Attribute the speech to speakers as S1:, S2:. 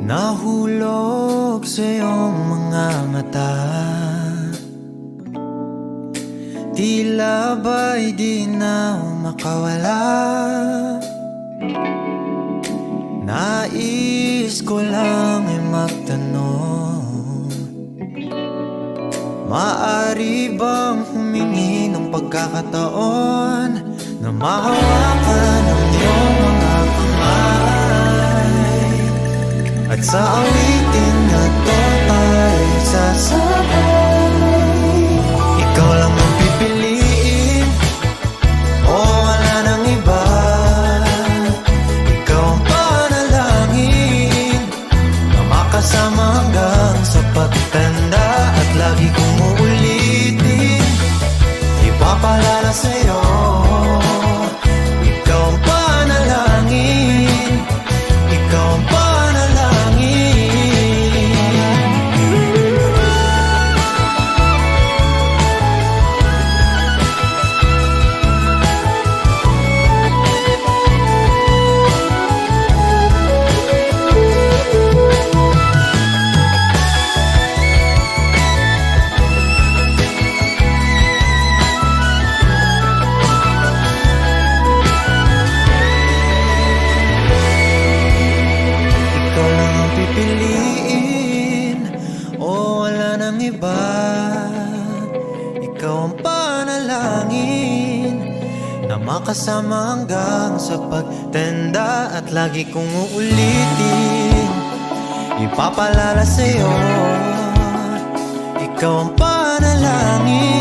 S1: Nahulog sa iyong mga mata, tila ba'y di na makawala. Nais ko lang ay magtanong, maaari bang humingi ng pagkakataon na mahawakan ang iyong mga kamay, at sa awitin na to ay sasabay. Ikaw lang ang pipiliin, o wala nang iba. Ikaw ang panalangin na makasama hanggang sa pagtanda, at lagi kong uulitin, ipapalala sa'yo. Ikaw ang panalangin, ikaw ang panalangin. Ikaw ang panalangin na makasama hanggang sa pagtanda, at lagi kong uulitin, ipapalala sa'yo. Ikaw ang panalangin.